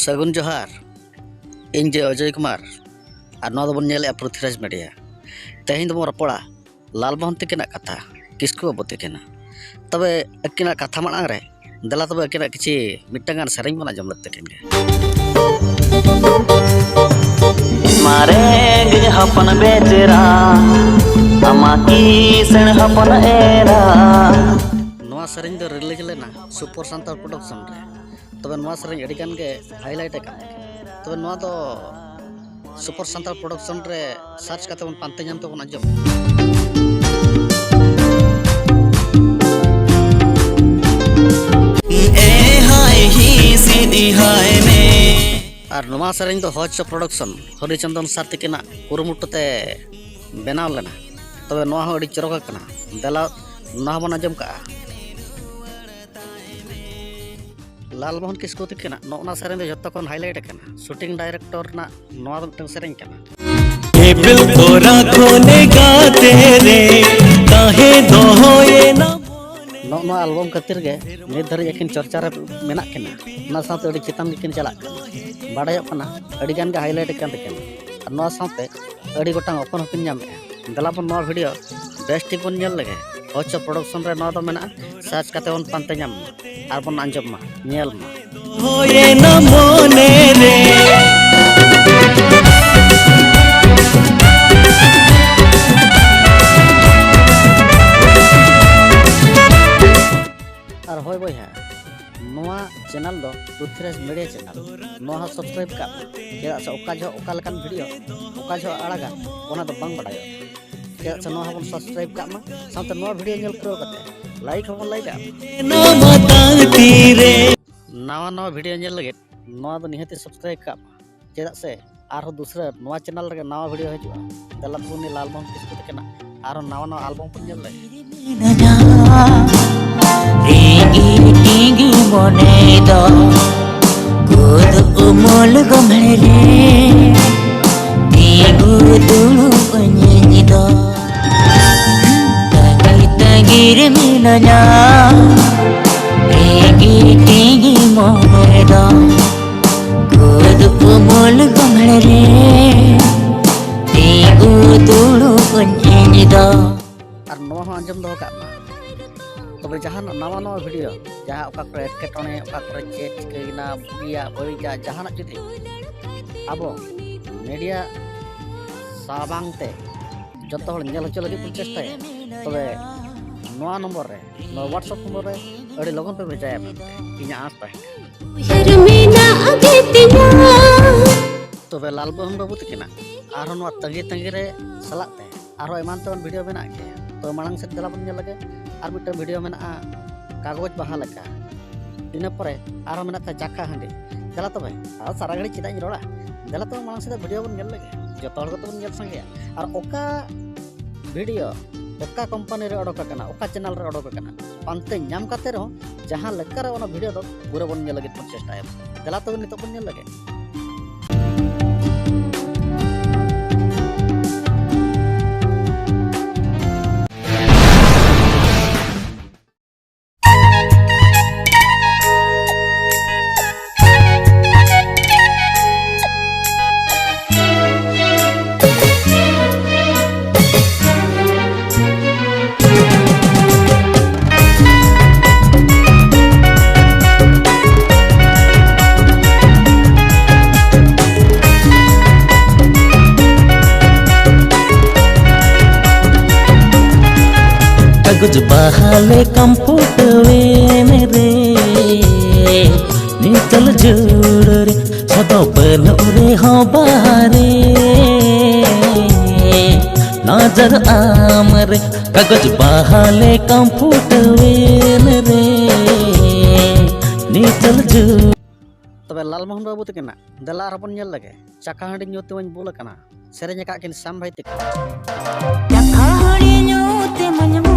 सगुन जोहार इन जे अजय कुमार और नवा बन नेले पृथ्वीराज मीडिया तेहन दबो रपड़ा लाल मोहन तकिना कथा किसको बाबू तकिना तबे अकिना कथा मांग रे दला तबे अकिना किछि मिट्टंगान सेरेंग बना जम लगते केन मारे गिन हपन बेचरा अमाकी सण हपन एरा नवा सेरेंग दो रिलीज लेना सुपर सांताल प्रोडक्शन रे तबे नवा सेरेंग अडी गान गे हाईलाइट का तबे नवा दो सुपर सांताल प्रोडक्शन रे सर्च करते बन पांते जाम तो बन आजम ए हाय ही सीधी हाय ने और नवा सेरेंग दो हॉच प्रोडक्शन हरिचंदन सर तकिना कुरुमुटते बनाव लेना तबे नवा हो अडी चरक कना दला नवा बन आजम का लाल मोहन किसको तकिना नोना सेरेंग दो जत्तो कोन हाईलाइट कना शूटिंग डायरेक्टर ना नवा दो सेरेंग कना बिल तोरा कोने गाते रे काहे दो होए ना नो एल्बम खातिर गे नित धरि एकिन चर्चा रे मेना केना ना साथे अडी चितान गिकिन चला बाडाय कना अडी गान गे हाईलाइट कान तकिन और नो साथे अडी गोटांग ओपन हपिन जाम दला बन नो वीडियो बेस्ट बन नेल लगे हॉच प्रोडक्शन रे नो दो मेना सर्च करते बन पांते जाम आर बन अंजम मा नेल मा होए ना मोने रे और होय बया नोआ चैनल दो पृथ्वीराज मीडिया चैनल नोआ सब्सक्राइब का चेदा से ओका जो ओका लकान वीडियो ओका जो आड़ागा ओना दो बांग बडायो चेदा से नोआ बन सब्सक्राइब का मा साथे नोआ वीडियो नेल करो कते लाइक हो लाइक ना बताती रे नवा वीडियो नेल लगे नोआ दो निहते सब्सक्राइब का चेदा से आरो दूसरा नोआ चैनल रे नवा वीडियो हजुआ दला पुनी लाल मोहन किसको तकेना आरो नवा एल्बम पुन नेल लगे टिंगी मोने दो गुद उमल गमले रे टिंगु दुलु पंजी दो तगी तगी रे मिलना टिंगी मोने दो गुद उमल गमले रे टिंगु दुलु पंजी दो और नवा हो अंजम दो का तबे जहान नवा वीडियो जहाँ ओका करे एटकेटोने ओका करे चेक चिकना बुगिया बड़िया जहान जुदी अब मीडिया साबांगते जत्तो हल नेल हचो लगे चेष्टा तबे नवा नंबर रे नवा व्हाट्सएप नंबर रे अड़ी लगन पे भेजाया इना आस तबे लाल मोहन बाबू तकिना आरो नवा तंगी तंगी रे सलाते आरो एमान तन वीडियो बना के तो मांग से दला बन लगे और मिट्टन वीडियो में कागज बाहा लगा इन परे आरो में जाका हांडी दला तब और सारा घड़ी चिदा रोड़ा दला तब मांग से वीडियो बन लगे जो बन संगे और ओका वीडियो ओका कंपनी रे अडोक कना ओका चैनल रे अडोक कना पांते नाम करते रहो जहां लेकर ओना वीडियो दो पूरा बन लगे चेष्टा दला तब नित बन लगे कागज बहाले कंप्यूटर मेरे निकल जोड़ रे सदा बनो रे हो बारे नजर आमरे कागज बहाले कंप्यूटर मेरे निकल जोड़ तबे लाल मोहन बाबू तकिना दला रबन नेल लगे चाका हांडी न्योते वñ बोल कना सेरेंज का किन साम भाई तक चाका हांडी न्योते मन